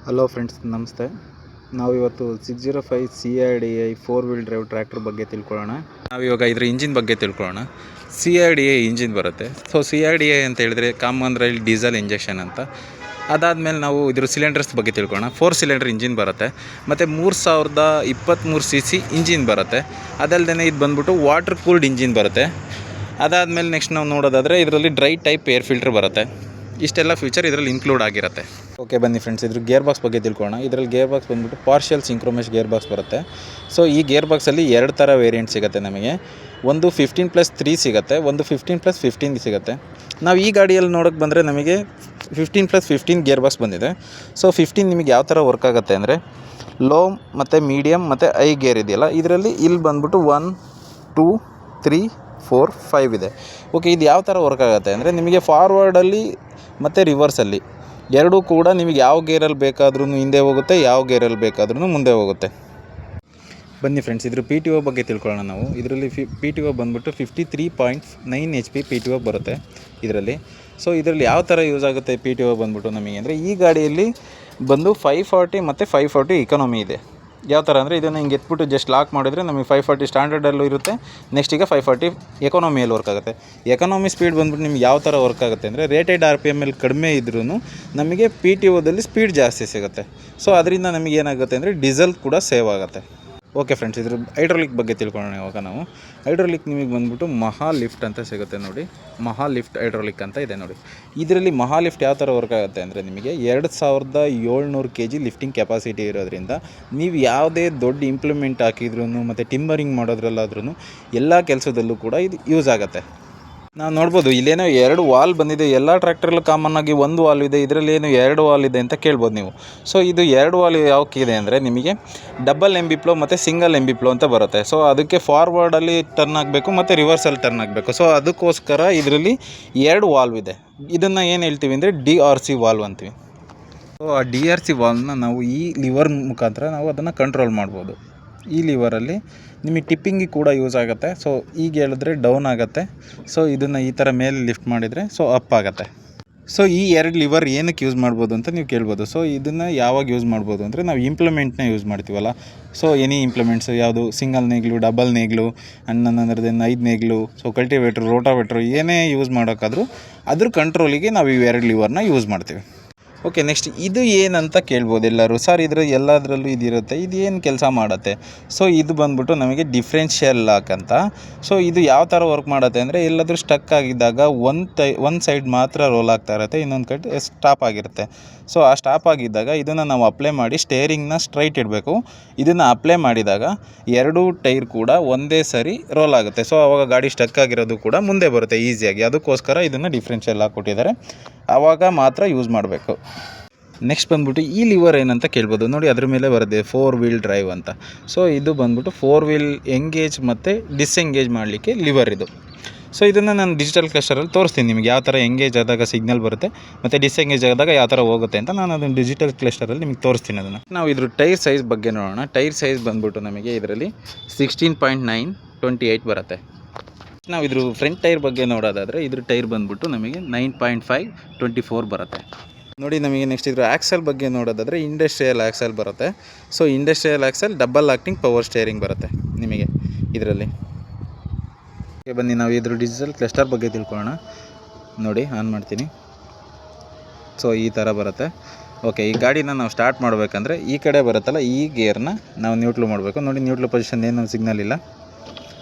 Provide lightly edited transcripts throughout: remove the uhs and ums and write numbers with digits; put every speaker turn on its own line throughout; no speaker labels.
Hello friends, ನಮಸ್ತೆ. ನಾವಿವತ್ತು 605 CIDI 4 wheel drive tractor ಬಗ್ಗೆ ತಿಳ್ಕೊಳ್ಳೋಣ. ನಾವಿವಾಗ ಇದರ ಇಂಜಿನ್ ಬಗ್ಗೆ ತಿಳ್ಕೊಳ್ಳೋಣ. CIDI ಇಂಜಿನ್ ಬರುತ್ತೆ. CIDI ಅಂತ ಹೇಳಿದ್ರೆ ಕಾಮನ್ ರೈಲ್ ಡೀಸೆಲ್ ಇಂಜೆಕ್ಷನ್ ಅಂತ. ಅದಾದಮೇಲೆ ನಾವು ಇದ್ರ ಸಿಲಿಂಡರ್ಸ್ ಬಗ್ಗೆ ತಿಳ್ಕೊಳ್ಳೋಣ. 4 ಸಿಲಿಂಡರ್ ಇಂಜಿನ್ ಬರುತ್ತೆ ಮತ್ತು 3023 cc ಇಂಜಿನ್ ಬರುತ್ತೆ. ಅದಲ್ಲದೆ ಇದು ಬಂದ್ಬಿಟ್ಟು ವಾಟರ್ ಕೂಲ್ಡ್ ಇಂಜಿನ್ ಬರುತ್ತೆ. ಅದಾದಮೇಲೆ ನೆಕ್ಸ್ಟ್ ನಾವು ನೋಡೋದಾದರೆ ಇದರಲ್ಲಿ ಡ್ರೈ ಟೈಪ್ ಏರ್ ಫಿಲ್ಟರ್ ಬರುತ್ತೆ. ಇಷ್ಟೆಲ್ಲ ಫ್ಯೂಚರ್ ಇದರಲ್ಲಿ ಇನ್ಕ್ಲೂಡ್ ಆಗಿರುತ್ತೆ. ಓಕೆ, ಬನ್ನಿ ಫ್ರೆಂಡ್ಸ್, ಇದ್ರ ಗೇರ್ ಬಾಕ್ಸ್ ಬಗ್ಗೆ ತಿಳ್ಕೊಳ್ಳೋಣ. ಇದರಲ್ಲಿ ಗೇರ್ ಬಾಕ್ಸ್ ಬಂದ್ಬಿಟ್ಟು ಪಾರ್ಷಿಯಲ್ ಸಿಂಕ್ರೋಮೆಶ್ ಗೇರ್ ಬಾಕ್ಸ್ ಬರುತ್ತೆ. ಈ ಗೇರ್ ಬಾಕ್ಸಲ್ಲಿ 2 ಥರ ವೇರಿಯಂಟ್ ಸಿಗುತ್ತೆ ನಮಗೆ. ಒಂದು 15+3 ಸಿಗುತ್ತೆ, ಒಂದು 15+15 ಸಿಗುತ್ತೆ. ನಾವು ಈ ಗಾಡಿಯಲ್ಲಿ ನೋಡೋಕ್ಕೆ ಬಂದರೆ ನಮಗೆ 15+15 ಗೇರ್ ಬಾಕ್ಸ್ ಬಂದಿದೆ. 15 ನಿಮಗೆ ಯಾವ ಥರ ವರ್ಕ್ ಆಗುತ್ತೆ ಅಂದರೆ ಲೋ ಮತ್ತು ಮೀಡಿಯಮ್ ಮತ್ತು ಐ ಗೇರ್ ಇದೆಯಲ್ಲ, ಇದರಲ್ಲಿ ಇಲ್ಲಿ ಬಂದ್ಬಿಟ್ಟು 1 2 3 4 5 ಇದೆ. ಓಕೆ, ಇದು ಯಾವ ಥರ ವರ್ಕ್ ಆಗುತ್ತೆ ಅಂದರೆ ನಿಮಗೆ ಫಾರ್ವರ್ಡಲ್ಲಿ ಮತ್ತು ರಿವರ್ಸಲ್ಲಿ ಎರಡೂ ಕೂಡ ನಿಮಗೆ ಯಾವ ಗೇರಲ್ಲಿ ಬೇಕಾದ್ರೂ ಹಿಂದೆ ಹೋಗುತ್ತೆ, ಯಾವ ಗೇರಲ್ಲಿ ಬೇಕಾದ್ರೂ ಮುಂದೆ ಹೋಗುತ್ತೆ. ಬನ್ನಿ ಫ್ರೆಂಡ್ಸ್, ಇದ್ರ PTO ಬಗ್ಗೆ ತಿಳ್ಕೊಳ್ಳೋಣ ನಾವು. ಇದರಲ್ಲಿ PTO ಬಂದ್ಬಿಟ್ಟು 53.9 HP PTO ಬರುತ್ತೆ ಇದರಲ್ಲಿ. ಇದರಲ್ಲಿ ಯಾವ ಥರ ಯೂಸ್ ಆಗುತ್ತೆ PTO ಬಂದ್ಬಿಟ್ಟು ನಮಗೆ ಅಂದರೆ ಈ ಗಾಡಿಯಲ್ಲಿ ಬಂದು 540 ಮತ್ತು 540 ಇಕಾನಮಿ ಇದೆ. ಯಾವ ಥರ ಅಂದರೆ ಇದನ್ನು ಹಿಂಗೆ ಎತ್ಬಿಟ್ಟು ಜಸ್ಟ್ ಲಾಕ್ ಮಾಡಿದ್ರೆ ನಮಗೆ 540 ಸ್ಟ್ಯಾಂಡರ್ಡಲ್ಲೂ ಇರುತ್ತೆ. ನೆಕ್ಸ್ಟ್ ಈಗ 540 ಎಕಾನಮಿಯಲ್ಲಿ ವರ್ಕ್ ಆಗುತ್ತೆ. ಎಕಾನಮಿ ಸ್ಪೀಡ್ ಬಂದ್ಬಿಟ್ಟು ನಿಮ್ಗೆ ಯಾವ ಥರ ವರ್ಕ್ ಆಗುತ್ತೆ ಅಂದರೆ ರೇಟೆಡ್ RPM ಕಡಿಮೆ ಇದ್ರೂ ನಮಗೆ PTOದಲ್ಲಿ ಸ್ಪೀಡ್ ಜಾಸ್ತಿ ಸಿಗುತ್ತೆ. ಅದರಿಂದ ನಮಗೆ ಏನಾಗುತ್ತೆ ಅಂದರೆ ಡೀಸೆಲ್ ಕೂಡ ಸೇವ್ ಆಗುತ್ತೆ. ಓಕೆ ಫ್ರೆಂಡ್ಸ್, ಇದ್ರ ಹೈಡ್ರೋಲಿಕ್ ಬಗ್ಗೆ ತಿಳ್ಕೊಳ್ಳೋಣ ಇವಾಗ ನಾವು. ಹೈಡ್ರೋಲಿಕ್ ನಿಮಗೆ ಬಂದ್ಬಿಟ್ಟು ಮಹಾ ಲಿಫ್ಟ್ ಅಂತ ಸಿಗುತ್ತೆ ನೋಡಿ. ಮಹಾ ಲಿಫ್ಟ್ ಹೈಡ್ರೋಲಿಕ್ ಅಂತ ಇದೆ ನೋಡಿ. ಇದರಲ್ಲಿ ಮಹಾ ಲಿಫ್ಟ್ ಯಾವ ಥರ ವರ್ಕ್ ಆಗುತ್ತೆ ಅಂದರೆ ನಿಮಗೆ 2700 kg ಲಿಫ್ಟಿಂಗ್ ಕೆಪಾಸಿಟಿ ಇರೋದ್ರಿಂದ ನೀವು ಯಾವುದೇ ದೊಡ್ಡ ಇಂಪ್ಲಿಮೆಂಟ್ ಹಾಕಿದ್ರೂ ಮತ್ತು ಟಿಂಬರಿಂಗ್ ಮಾಡೋದ್ರಲ್ಲಾದ್ರೂ ಎಲ್ಲ ಕೆಲಸದಲ್ಲೂ ಕೂಡ ಇದು ಯೂಸ್ ಆಗುತ್ತೆ. ನಾವು ನೋಡ್ಬೋದು ಇಲ್ಲೇನೋ 2 ವಾಲ್ ಬಂದಿದೆ. ಎಲ್ಲ ಟ್ರ್ಯಾಕ್ಟರ್ಲ್ಲೂ ಕಾಮನ್ನಾಗಿ 1 ವಾಲ್ ಇದೆ, ಇದರಲ್ಲಿ ಏನು 2 ವಾಲ್ ಇದೆ ಅಂತ ಕೇಳ್ಬೋದು ನೀವು. ಇದು 2 ವಾಲ್ ಯಾವಕ್ಕಿದೆ ಅಂದರೆ ನಿಮಗೆ ಡಬಲ್ ಎಂಬಿಪ್ಲೋ ಮತ್ತು ಸಿಂಗಲ್ ಎಂಬಿಪ್ಲೋ ಅಂತ ಬರುತ್ತೆ. ಅದಕ್ಕೆ ಫಾರ್ವರ್ಡಲ್ಲಿ ಟರ್ನ್ ಆಗಬೇಕು ಮತ್ತು ರಿವರ್ಸಲ್ಲಿ ಟರ್ನ್ ಆಗಬೇಕು. ಅದಕ್ಕೋಸ್ಕರ ಇದರಲ್ಲಿ 2 ವಾಲ್ವ್ ಇದೆ. ಇದನ್ನು ಏನು ಹೇಳ್ತೀವಿ ಅಂದರೆ DRC ವಾಲ್ವ್ ಅಂತೀವಿ. ಆ DRC ವಾಲ್ವ್ನ ನಾವು ಈ ಲಿವರ್ ಮುಖಾಂತರ ನಾವು ಅದನ್ನು ಕಂಟ್ರೋಲ್ ಮಾಡ್ಬೋದು. ಈ ಲಿವರಲ್ಲಿ ನಿಮಗೆ ಟಿಪ್ಪಿಂಗಿಗೆ ಕೂಡ ಯೂಸ್ ಆಗುತ್ತೆ. ಈಗ ಹೇಳಿದ್ರೆ ಡೌನ್ ಆಗುತ್ತೆ. ಇದನ್ನು ಈ ಥರ ಮೇಲೆ ಲಿಫ್ಟ್ ಮಾಡಿದರೆ ಅಪ್ ಆಗುತ್ತೆ. ಈ 2 ಲಿವರ್ ಏನಕ್ಕೆ ಯೂಸ್ ಮಾಡ್ಬೋದು ಅಂತ ನೀವು ಕೇಳ್ಬೋದು. ಇದನ್ನು ಯಾವಾಗ ಯೂಸ್ ಮಾಡ್ಬೋದು ಅಂದರೆ ನಾವು ಇಂಪ್ಲಿಮೆಂಟ್ನ ಯೂಸ್ ಮಾಡ್ತೀವಲ್ಲ. ಎನಿ ಇಂಪ್ಲಿಮೆಂಟ್ಸು ಯಾವುದು ಸಿಂಗಲ್ ನೇಗ್ಲು, ಡಬಲ್ ನೇಗ್ಲು, ಅನ್ನೋದ್ರದ್ದು 5 ನೇಗ್ಲು, ಕಲ್ಟಿವೇಟ್ರು, ರೋಟಾವೇಟ್ರು ಏನೇ ಯೂಸ್ ಮಾಡೋಕ್ಕಾದ್ರೂ ಅದ್ರ ಕಂಟ್ರೋಲಿಗೆ ನಾವು ಈ 2 ಲಿವರ್ನ ಯೂಸ್ ಮಾಡ್ತೀವಿ. ಓಕೆ, ನೆಕ್ಸ್ಟ್ ಇದು ಏನಂತ ಕೇಳ್ಬೋದು ಎಲ್ಲರೂ. ಸರ್ ಇದ್ರ ಎಲ್ಲದರಲ್ಲೂ ಇದಿರುತ್ತೆ, ಇದು ಏನು ಕೆಲಸ ಮಾಡುತ್ತೆ? ಇದು ಬಂದ್ಬಿಟ್ಟು ನಮಗೆ ಡಿಫ್ರೆನ್ಷಿಯಲ್ ಲಾಕ್ ಅಂತ. ಇದು ಯಾವ ಥರ ವರ್ಕ್ ಮಾಡುತ್ತೆ ಅಂದರೆ ಎಲ್ಲಾದರೂ ಸ್ಟಕ್ ಆಗಿದ್ದಾಗ ಒಂದು ಸೈಡ್ ಮಾತ್ರ ರೋಲ್ ಆಗ್ತಾ ಇರುತ್ತೆ, ಇನ್ನೊಂದು ಕಡೆ ಸ್ಟಾಪ್ ಆಗಿರುತ್ತೆ. ಆ ಸ್ಟಾಪ್ ಆಗಿದ್ದಾಗ ಇದನ್ನು ನಾವು ಅಪ್ಲೈ ಮಾಡಿ ಸ್ಟೇರಿಂಗ್ನ ಸ್ಟ್ರೈಟ್ ಇಡಬೇಕು. ಇದನ್ನು ಅಪ್ಲೈ ಮಾಡಿದಾಗ 2 ಟೈರ್ ಕೂಡ ಒಂದೇ ಸರಿ ರೋಲ್ ಆಗುತ್ತೆ. ಆವಾಗ ಗಾಡಿ ಸ್ಟಕ್ ಆಗಿರೋದು ಕೂಡ ಮುಂದೆ ಬರುತ್ತೆ ಈಸಿಯಾಗಿ. ಅದಕ್ಕೋಸ್ಕರ ಇದನ್ನು ಡಿಫ್ರೆನ್ಷಿಯಲ್ ಲಾಕ್ ಕೊಟ್ಟಿದ್ದಾರೆ, ಆವಾಗ ಮಾತ್ರ ಯೂಸ್ ಮಾಡಬೇಕು. ನೆಕ್ಸ್ಟ್ ಬಂದ್ಬಿಟ್ಟು ಈ ಲಿವರ್ ಏನಂತ ಕೇಳ್ಬೋದು ನೋಡಿ. ಅದ್ರ ಮೇಲೆ ಬರುತ್ತೆ 4 ವೀಲ್ ಡ್ರೈವ್ ಅಂತ. ಇದು ಬಂದ್ಬಿಟ್ಟು 4 ವೀಲ್ ಎಂಗೇಜ್ ಮತ್ತು ಡಿಸ್ಎಂಗೇಜ್ ಮಾಡಲಿಕ್ಕೆ ಲಿವರ್ ಇದು. ಇದನ್ನು ನಾನು ಡಿಜಿಟಲ್ ಕ್ಲಸ್ಟರಲ್ಲಿ ತೋರಿಸ್ತೀನಿ ನಿಮಗೆ ಯಾವ ಥರ ಎಂಗೇಜ್ ಆದಾಗ ಸಿಗ್ನಲ್ ಬರುತ್ತೆ ಮತ್ತು ಡಿಸ್ಎಂಗೇಜ್ ಆದಾಗ ಯಾವ ಥರ ಹೋಗುತ್ತೆ ಅಂತ ನಾನು ಅದನ್ನು ಡಿಜಿಟಲ್ ಕ್ಲಸ್ಟರಲ್ಲಿ ನಿಮಗೆ ತೋರಿಸ್ತೀನಿ. ಅದನ್ನು ನಾವು ಇದ್ರ ಟೈರ್ ಸೈಜ್ ಬಗ್ಗೆ ನೋಡೋಣ. ಟೈರ್ ಸೈಜ್ ಬಂದ್ಬಿಟ್ಟು ನಮಗೆ ಇದರಲ್ಲಿ 16.9 28 ಬರುತ್ತೆ. ನಾವು ಇದ್ರ ಫ್ರಂಟ್ ಟೈರ್ ಬಗ್ಗೆ ನೋಡೋದಾದರೆ ಇದ್ರ ಟೈರ್ ಬಂದ್ಬಿಟ್ಟು ನಮಗೆ 9.5 24 ಬರುತ್ತೆ ನೋಡಿ. ನಮಗೆ ನೆಕ್ಸ್ಟ್ ಇದ್ರ ಆಕ್ಸಲ್ ಬಗ್ಗೆ ನೋಡೋದಾದರೆ ಇಂಡಸ್ಟ್ರಿಯಲ್ ಆಕ್ಸಲ್ ಬರುತ್ತೆ. Industrial axle double acting power steering ಬರುತ್ತೆ ನಿಮಗೆ ಇದರಲ್ಲಿ. ಬನ್ನಿ ನಾವು ಇದ್ರ ಡಿಜಿಟಲ್ ಕ್ಲಸ್ಟರ್ ಬಗ್ಗೆ ತಿಳ್ಕೊಳ್ಳೋಣ ನೋಡಿ. ಆನ್ ಮಾಡ್ತೀನಿ. ಈ ಥರ ಬರುತ್ತೆ. ಓಕೆ, ಈ ಗಾಡಿನ ನಾವು ಸ್ಟಾರ್ಟ್ ಮಾಡಬೇಕಂದ್ರೆ ಈ ಕಡೆ ಬರುತ್ತಲ್ಲ, ಈ ಗೇರ್ನ ನಾವು ನ್ಯೂಟ್ಲು ಮಾಡಬೇಕು ನೋಡಿ. ನ್ಯೂಟ್ಲು ಪೊಸಿಷನ್ ಏನು ಸಿಗ್ನಲ್ ಇಲ್ಲ.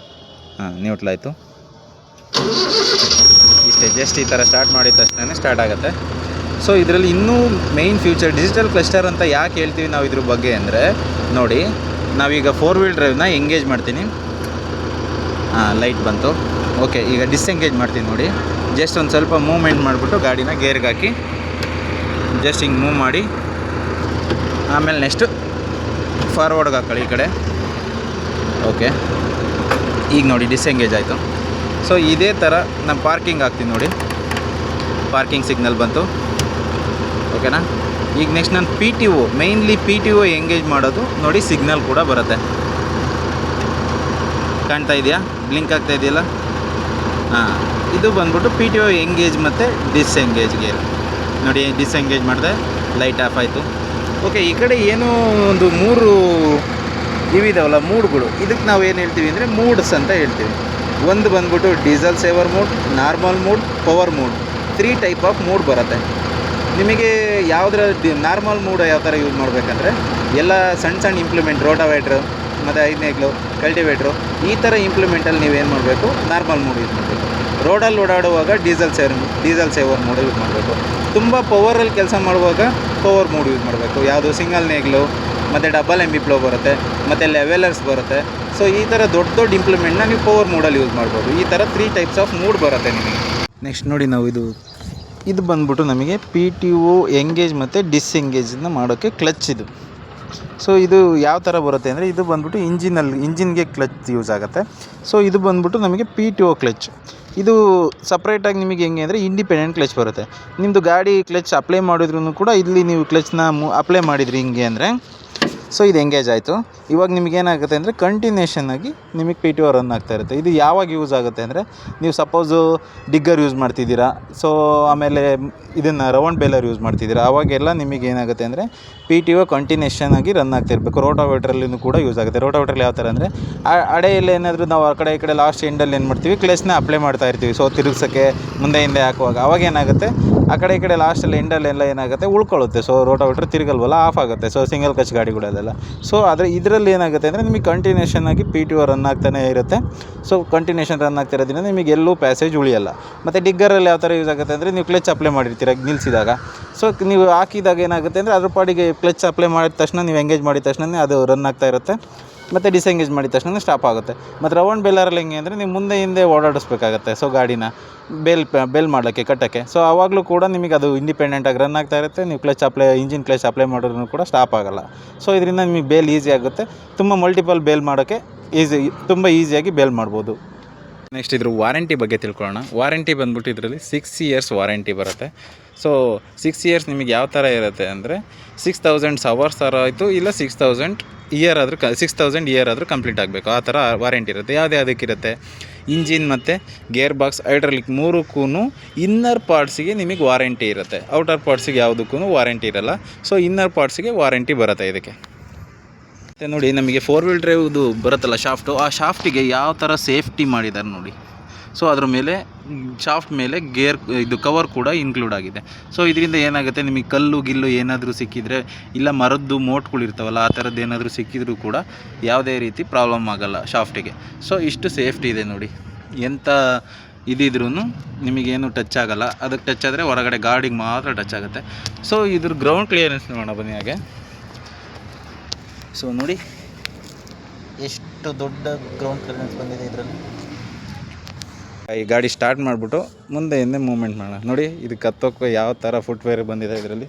ನ್ಯೂಟ್ಲ್ ಆಯಿತು. ಇಷ್ಟೇ, ಜಸ್ಟ್ ಈ ಥರ ಸ್ಟಾರ್ಟ್ ಮಾಡಿದ ತಕ್ಷಣ ಸ್ಟಾರ್ಟ್ ಆಗುತ್ತೆ. ಇದರಲ್ಲಿ ಇನ್ನೂ ಮೇಯ್ನ್ ಫ್ಯೂಚರ್ ಡಿಜಿಟಲ್ ಕ್ಲಸ್ಟರ್ ಅಂತ ಯಾಕೆ ಹೇಳ್ತೀವಿ ನಾವು ಇದ್ರ ಬಗ್ಗೆ ಅಂದರೆ ನೋಡಿ, ನಾವೀಗ 4 ವೀಲ್ ಡ್ರೈವ್ನ ಎಂಗೇಜ್ ಮಾಡ್ತೀನಿ. ಲೈಟ್ ಬಂತು. ಓಕೆ, ಈಗ ಡಿಸ್ಎಂಗೇಜ್ ಮಾಡ್ತೀನಿ ನೋಡಿ. ಜಸ್ಟ್ ಒಂದು ಸ್ವಲ್ಪ ಮೂವ್ಮೆಂಟ್ ಮಾಡಿಬಿಟ್ಟು ಗಾಡಿನ ಗೇರ್ಗೆ ಹಾಕಿ ಜಸ್ಟ್ ಹಿಂಗೆ ಮೂವ್ ಮಾಡಿ ಆಮೇಲೆ ನೆಕ್ಸ್ಟು ಫಾರ್ವರ್ಡ್ಗೆ ಹಾಕೊಳ್ಳಿ ಈ ಕಡೆ. ಓಕೆ, ಈಗ ನೋಡಿ ಡಿಸ್ಎಂಗೇಜ್ ಆಯಿತು. ಇದೇ ಥರ ನಾನು ಪಾರ್ಕಿಂಗ್ ಹಾಕ್ತೀನಿ ನೋಡಿ. ಪಾರ್ಕಿಂಗ್ ಸಿಗ್ನಲ್ ಬಂತು. ಓಕೆನಾ. ಈಗ ನೆಕ್ಸ್ಟ್ ನಾನು ಮೇಯ್ನ್ಲಿ PTO ಎಂಗೇಜ್ ಮಾಡೋದು ನೋಡಿ. ಸಿಗ್ನಲ್ ಕೂಡ ಬರುತ್ತೆ, ಕಾಣ್ತಾ ಇದೆಯಾ? ಬ್ಲಿಂಕ್ ಆಗ್ತಾ ಇದೆಯಲ್ಲ. ಇದು ಬಂದ್ಬಿಟ್ಟು PTO ಎಂಗೇಜ್ ಮತ್ತು ಡಿಸ್ಎಂಗೇಜ್ ಗೇರ್ ನೋಡಿ. ಡಿಸ್ಎಂಗೇಜ್ ಮಾಡಿದೆ, ಲೈಟ್ ಆಫ್ ಆಯಿತು. ಓಕೆ, ಈ ಕಡೆ ಏನೋ ಒಂದು 3 ಇವಿದಾವಲ್ಲ ಮೂಡ್ಗಳು, ಇದಕ್ಕೆ ನಾವು ಏನು ಹೇಳ್ತೀವಿ ಅಂದರೆ ಮೂಡ್ಸ್ ಅಂತ ಹೇಳ್ತೀವಿ. ಒಂದು ಬಂದ್ಬಿಟ್ಟು diesel saver mode, normal mode, power mode, 3 type of mood ಬರುತ್ತೆ. ನಿಮಗೆ ಯಾವುದರ ನಾರ್ಮಲ್ ಮೂಡ್ ಯಾವ ಥರ ಯೂಸ್ ಮಾಡಬೇಕಂದ್ರೆ ಎಲ್ಲ ಸಣ್ಣ ಇಂಪ್ಲಿಮೆಂಟ್, ರೋಟಾವೇಟ್ರು ಮತ್ತು 5ನೇಗ್ಲು, ಕಲ್ಟಿವೇಟ್ರು, ಈ ಥರ ಇಂಪ್ಲಿಮೆಂಟಲ್ಲಿ ನೀವೇನು ಮಾಡಬೇಕು, ನಾರ್ಮಲ್ ಮೂಡ್ ಯೂಸ್ ಮಾಡಬೇಕು. ರೋಡಲ್ಲಿ ಓಡಾಡುವಾಗ ಡೀಸೆಲ್ ಸೇವರ್ ಮೋಡ್ ಯೂಸ್ ಮಾಡಬೇಕು. ತುಂಬ ಪವರಲ್ಲಿ ಕೆಲಸ ಮಾಡುವಾಗ ಪವರ್ ಮೋಡ್ ಯೂಸ್ ಮಾಡಬೇಕು. ಯಾವುದು ಸಿಂಗಲ್ ನೇಗ್ಲು ಮತ್ತು ಡಬಲ್ MB ಬರುತ್ತೆ, ಮತ್ತು ಲೆವೆಲರ್ಸ್ ಬರುತ್ತೆ. ಸೊ ಈ ಥರ ದೊಡ್ಡ ಇಂಪ್ಲಿಮೆಂಟ್ನ ನೀವು ಪವರ್ ಮೋಡಲ್ಲಿ ಯೂಸ್ ಮಾಡ್ಬೋದು. ಈ ಥರ 3 ಟೈಪ್ಸ್ ಆಫ್ ಮೂಡ್ ಬರುತ್ತೆ ನಿಮಗೆ. ನೆಕ್ಸ್ಟ್ ನೋಡಿ, ನಾವು ಇದು ಬಂದ್ಬಿಟ್ಟು ನಮಗೆ PTO ಎಂಗೇಜ್ ಮತ್ತು ಡಿಸ್ಎಂಗೇಜನ್ನ ಮಾಡೋಕ್ಕೆ ಕ್ಲಚ್ ಇದು. ಸೊ ಇದು ಯಾವ ಥರ ಬರುತ್ತೆ ಅಂದರೆ, ಇದು ಬಂದ್ಬಿಟ್ಟು ಇಂಜಿನ್ಗೆ ಕ್ಲಚ್ ಯೂಸ್ ಆಗುತ್ತೆ. ಸೊ ಇದು ಬಂದ್ಬಿಟ್ಟು ನಮಗೆ PTO ಕ್ಲಚ್. ಇದು ಸಪ್ರೇಟಾಗಿ ನಿಮಗೆ ಹೆಂಗೆ ಅಂದರೆ ಇಂಡಿಪೆಂಡೆಂಟ್ ಕ್ಲಚ್ ಬರುತ್ತೆ. ನಿಮ್ಮದು ಗಾಡಿ ಕ್ಲಚ್ ಅಪ್ಲೈ ಮಾಡಿದ್ರೂ ಕೂಡ ಇಲ್ಲಿ ನೀವು ಕ್ಲಚ್ನ ಅಪ್ಲೈ ಮಾಡಿದ್ರಿ ಹಿಂಗೆ ಅಂದರೆ, ಸೊ ಇದು ಎಂಗೇಜ್ ಆಯಿತು. ಇವಾಗ ನಿಮಗೇನಾಗುತ್ತೆ ಅಂದರೆ ಕಂಟಿನ್ಯೂಷನ್ ಆಗಿ ನಿಮಗೆ PTO ರನ್ ಆಗ್ತಾ ಇರುತ್ತೆ. ಇದು ಯಾವಾಗ ಯೂಸ್ ಆಗುತ್ತೆ ಅಂದರೆ, ನೀವು ಸಪೋಸು ಡಿಗ್ಗರ್ ಯೂಸ್ ಮಾಡ್ತಿದ್ದೀರಾ, ಸೊ ಆಮೇಲೆ ಇದನ್ನು ರೌಂಡ್ ಬೇಲರ್ ಯೂಸ್ ಮಾಡ್ತಿದ್ದೀರಾ, ಅವಾಗೆಲ್ಲ ನಿಮಗೆ ಏನಾಗುತ್ತೆ ಅಂದರೆ PTO ಕಂಟಿನ್ಯೂಷನ್ ಆಗಿ ರನ್ ಆಗ್ತಿರ್ಬೇಕು. ರೋಟಾವೇಟ್ರಲ್ಲಿನೂ ಕೂಡ ಯೂಸ್ ಆಗುತ್ತೆ. ರೋಟಾವೇಟ್ರಲ್ಲಿ ಯಾವ ಥರ ಅಂದರೆ, ಅಡೆಯಲ್ಲಿ ಏನಾದರೂ ನಾವು ಆ ಕಡೆ ಈ ಕಡೆ ಲಾಸ್ಟ್ ಎಂಡಲ್ಲಿ ಏನು ಮಾಡ್ತೀವಿ, ಕ್ಲಚ್ನ ಅಪ್ಲೈ ಮಾಡ್ತಾ ಇರ್ತೀವಿ. ಸೊ ತಿರುಗಿಸೋಕ್ಕೆ ಮುಂದೆ ಹಿಂದೆ ಹಾಕುವಾಗ ಅವಾಗ ಏನಾಗುತ್ತೆ, ಆ ಕಡೆ ಈ ಕಡೆ ಲಾಸ್ಟಲ್ಲಿ ಎಂಡಲ್ಲೆಲ್ಲ ಏನಾಗುತ್ತೆ ಉಳ್ಕೊಳ್ಳುತ್ತೆ. ಸೊ ರೋಟಾವೇಟ್ರ್ ತಿರುಗಲ್ವಲ್ಲ, ಆಫ್ ಆಗುತ್ತೆ. ಸೊ ಸಿಂಗಲ್ ಕ್ಲಚ್ ಗಾಡಿಗಳಲ್ಲೆಲ್ಲ. ಸೊ ಆದರೆ ಇದರಲ್ಲಿ ಏನಾಗುತ್ತೆ ಅಂದರೆ ನಿಮಗೆ ಕಂಟಿನ್ಯೂಷನ್ ಆಗಿ PTO ರನ್ ಆಗ್ತಾನೆ ಇರುತ್ತೆ. ಸೊ ಕಂಟಿನ್ಯೂಷನ್ ರನ್ ಆಗ್ತಿರೋದ್ರಿಂದ ನಿಮಗೆ ಎಲ್ಲೂ ಪ್ಯಾಸೇಜ್ ಉಳಿಯಲ್ಲ. ಮತ್ತು ಡಿಗ್ಗರಲ್ಲಿ ಯಾವ ಥರ ಯೂಸ್ ಆಗುತ್ತೆ ಅಂದರೆ, ನೀವು ಕ್ಲಚ್ ಅಪ್ಲೈ ಮಾಡಿರ್ತೀರ ನಿಲ್ಲಿಸಿದಾಗ, ಸೊ ನೀವು ಹಾಕಿದಾಗ ಏನಾಗುತ್ತೆ ಅಂದರೆ ಅದ್ರ ಪಾಡಿಗೆ ಕ್ಲಚ್ ಅಪ್ಲೈ ಮಾಡಿದ ತಕ್ಷಣ, ನೀವು ಎಂಗೇಜ್ ಮಾಡಿದ ತಕ್ಷಣ ಅದು ರನ್ ಆಗ್ತಾ ಇರುತ್ತೆ. ಮತ್ತು ಡಿಸೆಂಗೇಜ್ ಮಾಡಿದ ತಕ್ಷಣ ಸ್ಟಾಪ್ ಆಗುತ್ತೆ. ಮತ್ತು ರೌಂಡ್ ಬೇಲರಲ್ಲಿ ಹೆಂಗೆ ಅಂದರೆ, ನೀವು ಮುಂದೆ ಹಿಂದೆ ಓಡಾಡಿಸ್ಬೇಕಾಗತ್ತೆ. ಸೊ ಗಾಡಿನ ಬೇಲ್ ಮಾಡೋಕ್ಕೆ, ಕಟ್ಟೋಕ್ಕೆ. ಸೊ ಆವಾಗಲೂ ಕೂಡ ನಿಮಗೆ ಅದು ಇಂಡಿಪೆಂಡೆಂಟಾಗಿ ರನ್ ಆಗ್ತಾ ಇರುತ್ತೆ. ನೀವು ಇಂಜಿನ್ ಕ್ಲಚ್ ಅಪ್ಲೈ ಮಾಡಿದ್ರೂ ಕೂಡ ಸ್ಟಾಪ್ ಆಗೋಲ್ಲ. ಸೊ ಇದರಿಂದ ನಿಮಗೆ ಬೇಲ್ ಈಸಿ ಆಗುತ್ತೆ. ತುಂಬ ಮಲ್ಟಿಪಲ್ ಬೇಲ್ ಮಾಡೋಕ್ಕೆ ತುಂಬ ಈಸಿಯಾಗಿ ಬೇಲ್ ಮಾಡ್ಬೋದು. ನೆಕ್ಸ್ಟ್ ಇದ್ರ ವಾರಂಟಿ ಬಗ್ಗೆ ತಿಳ್ಕೊಳ್ಳೋಣ. ವಾರಂಟಿ ಬಂದ್ಬಿಟ್ಟು ಇದರಲ್ಲಿ 6 ಇಯರ್ಸ್ ವಾರಂಟಿ ಬರುತ್ತೆ. ಸೊ 6 ಇಯರ್ಸ್ ನಿಮಗೆ ಯಾವ ಥರ ಇರುತ್ತೆ ಅಂದರೆ, 6000 ಅವರ್ಸ್ ಥರ ಆಯಿತು, ಇಲ್ಲ 6000 ಇಯರ್ ಆದರೂ ಕಂಪ್ಲೀಟ್ ಆಗಬೇಕು, ಆ ಥರ ವಾರಂಟಿ ಇರುತ್ತೆ. ಯಾವುದಕ್ಕಿರುತ್ತೆ, ಇಂಜಿನ್ ಮತ್ತು ಗೇರ್ ಬಾಕ್ಸ್, ಹೈಡ್ರಾಲಿಕ್ 3ಕ್ಕೂ ಇನ್ನರ್ ಪಾರ್ಟ್ಸಿಗೆ ನಿಮಗೆ ವಾರಂಟಿ ಇರುತ್ತೆ. ಔಟರ್ ಪಾರ್ಟ್ಸಿಗೆ ಯಾವುದಕ್ಕೂ ವಾರಂಟಿ ಇರೋಲ್ಲ. ಸೊ ಇನ್ನರ್ ಪಾರ್ಟ್ಸಿಗೆ ವಾರಂಟಿ ಬರುತ್ತೆ ಇದಕ್ಕೆ. ಮತ್ತು ನೋಡಿ, ನಮಗೆ 4 ವೀಲ್ ಡ್ರೈವ್ದು ಬರುತ್ತಲ್ಲ ಶಾಫ್ಟು, ಆ ಶಾಫ್ಟಿಗೆ ಯಾವ ಥರ ಸೇಫ್ಟಿ ಮಾಡಿದ್ದಾರೆ ನೋಡಿ. ಸೊ ಅದ್ರ ಮೇಲೆ ಶಾಫ್ಟ್ ಮೇಲೆ ಇದು ಕವರ್ ಕೂಡ ಇನ್ಕ್ಲೂಡ್ ಆಗಿದೆ. ಸೊ ಇದರಿಂದ ಏನಾಗುತ್ತೆ, ನಿಮಗೆ ಕಲ್ಲು ಏನಾದರೂ ಸಿಕ್ಕಿದರೆ, ಇಲ್ಲ ಮರದ್ದು ಮೋಟ್ಗಳಿರ್ತಾವಲ್ಲ, ಆ ಥರದ್ದು ಏನಾದರೂ ಸಿಕ್ಕಿದ್ರೂ ಕೂಡ ಯಾವುದೇ ರೀತಿ ಪ್ರಾಬ್ಲಮ್ ಆಗೋಲ್ಲ ಶಾಫ್ಟಿಗೆ. ಸೊ ಇಷ್ಟು ಸೇಫ್ಟಿ ಇದೆ ನೋಡಿ. ಎಂಥ ಇದಿದ್ರೂ ನಿಮಗೇನು ಟಚ್ ಆಗೋಲ್ಲ. ಅದಕ್ಕೆ ಟಚ್ ಆದರೆ ಹೊರಗಡೆ ಗಾಡಿಗೆ ಮಾತ್ರ ಟಚ್ ಆಗುತ್ತೆ. ಸೊ ಇದ್ರ ಗ್ರೌಂಡ್ ಕ್ಲಿಯರೆನ್ಸ್ ನೋಡೋಣ ಬನ್ನಿ ಹಾಗೆ. ಸೊ ನೋಡಿ ಎಷ್ಟು ದೊಡ್ಡ ಗ್ರೌಂಡ್ ಕ್ಲಿಯರೆನ್ಸ್ ಬಂದಿದೆ ಇದರಲ್ಲಿ. ಈ ಗಾಡಿ ಸ್ಟಾರ್ಟ್ ಮಾಡಿಬಿಟ್ಟು ಮುಂದೆ ಹಿಂದೆ ಮೂವ್ಮೆಂಟ್ ಮಾಡೋಣ. ನೋಡಿ ಇದಕ್ಕೆ ಹತ್ತೋಕ್ಕೆ ಯಾವ ಥರ ಫುಟ್ವೇರ್ ಬಂದಿದೆ ಇದರಲ್ಲಿ.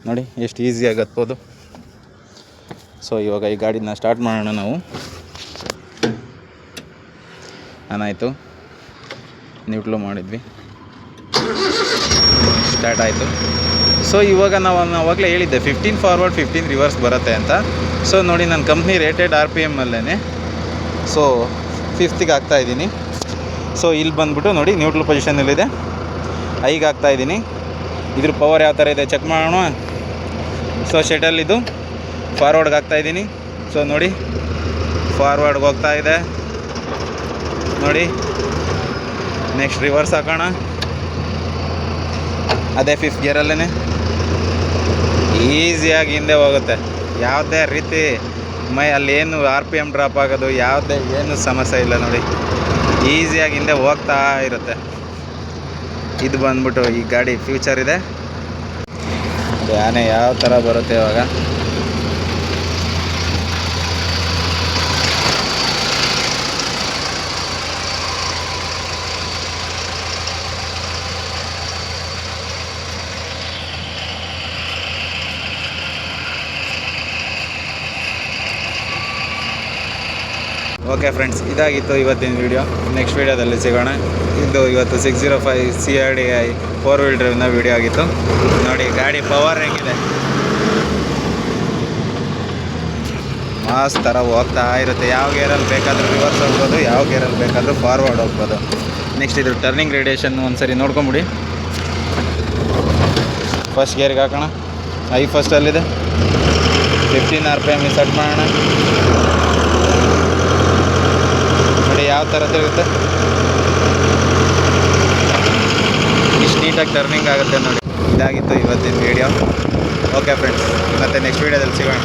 ನೋಡಿ ಎಷ್ಟು ಈಸಿಯಾಗಿ ಹತ್ಬೋದು. ಸೊ ಇವಾಗ ಈ ಗಾಡಿನ ಸ್ಟಾರ್ಟ್ ಮಾಡೋಣ ನಾವು. ಆನಾಯಿತು, ನ್ಯೂಟ್ಲು ಮಾಡಿದ್ವಿ, ಸ್ಟಾರ್ಟ್ ಆಯಿತು. ಸೊ ಇವಾಗ ನಾವು ಆವಾಗಲೇ ಹೇಳಿದ್ದೆ 15 ಫಾರ್ವರ್ಡ್ 15 ರಿವರ್ಸ್ ಬರುತ್ತೆ ಅಂತ. ಸೊ ನೋಡಿ, ನನ್ನ ಕಂಪ್ನಿ ರೇಟೆಡ್ RPM ಅಲ್ಲೇ ಸೊ 5ಗೆ ಹಾಕ್ತಾಯಿದ್ದೀನಿ. ಸೊ ಇಲ್ಲಿ ಬಂದುಬಿಟ್ಟು ನೋಡಿ ನ್ಯೂಟ್ರಲ್ ಪೊಸಿಷನಲ್ಲಿದೆ, 5ಗೆ ಹಾಕ್ತಾಯಿದ್ದೀನಿ. ಇದ್ರ ಪವರ್ ಯಾವ ಥರ ಇದೆ ಚೆಕ್ ಮಾಡೋಣ. ಸೊ ಶೆಟಲ್ಲಿದ್ದು ಫಾರ್ವರ್ಡ್ಗೆ ಹಾಕ್ತಾಯಿದ್ದೀನಿ. ಸೊ ನೋಡಿ ಫಾರ್ವರ್ಡ್ಗೆ ಹೋಗ್ತಾ ಇದೆ ನೋಡಿ. ನೆಕ್ಸ್ಟ್ ರಿವರ್ಸ್ ಹಾಕೋಣ, ಅದೇ 5th ಗೇರಲ್ಲೇ ಈಸಿಯಾಗಿ ಹಿಂದೆ ಹೋಗುತ್ತೆ. ಯಾವುದೇ ರೀತಿ ಅಲ್ಲೇನು RPM ಡ್ರಾಪ್ ಆಗೋದು ಏನು ಸಮಸ್ಯೆ ಇಲ್ಲ ನೋಡಿ. ಈಸಿಯಾಗಿ ಹಿಂದೆ ಹೋಗ್ತಾ ಇರುತ್ತೆ. ಇದು ಬಂದ್ಬಿಟ್ಟು ಈ ಗಾಡಿ ಫ್ಯೂಚರ್ ಇದೆ. ಆನೆ ಯಾವ ಥರ ಬರುತ್ತೆ ಇವಾಗ. ಓಕೆ ಫ್ರೆಂಡ್ಸ್, ಇದಾಗಿತ್ತು ಇವತ್ತಿನ ವೀಡಿಯೋ. ನೆಕ್ಸ್ಟ್ ವೀಡಿಯೋದಲ್ಲಿ ಸಿಗೋಣ. ಇದು ಇವತ್ತು 605 CRDI 4 ವೀಲ್ ಡ್ರೈವ್ನ ವೀಡಿಯೋ ಆಗಿತ್ತು. ನೋಡಿ ಗಾಡಿ ಪವರ್ ಹೆಂಗಿದೆ, ಮಾಸ್ ಥರ ಹೋಗ್ತಾ ಇರುತ್ತೆ. ಯಾವ ಗೇರಲ್ಲಿ ಬೇಕಾದರೂ ರಿವರ್ಸ್ ಹೋಗ್ಬೋದು, ಯಾವ ಗೇರಲ್ಲಿ ಬೇಕಾದರೂ ಫಾರ್ವರ್ಡ್ ಹೋಗ್ಬೋದು. ನೆಕ್ಸ್ಟ್ ಇದ್ರ ಟರ್ನಿಂಗ್ ರೇಡಿಯೇಷನ್ ಒಂದು ಸರಿ ನೋಡ್ಕೊಂಬಿಡಿ. ಫಸ್ಟ್ ಗೇರ್ಗೆ ಹಾಕೋಣ. ಐ ಫಸ್ಟಲ್ಲಿದೆ 15 RPM ಸೆಟ್ ಮಾಡೋಣ. ನೋಡಿ ಯಾವ ಥರ ತಿರುಗುತ್ತೆ, ಇಷ್ಟು ನೀಟಾಗಿ ಟರ್ನಿಂಗ್ ಆಗುತ್ತೆ ನೋಡಿ. ಇದಾಗಿತ್ತು ಇವತ್ತಿನ ವೀಡಿಯೋ. ಓಕೆ ಫ್ರೆಂಡ್ಸ್, ಮತ್ತೆ ನೆಕ್ಸ್ಟ್ ವೀಡಿಯೋದಲ್ಲಿ ಸಿಗೋಣ.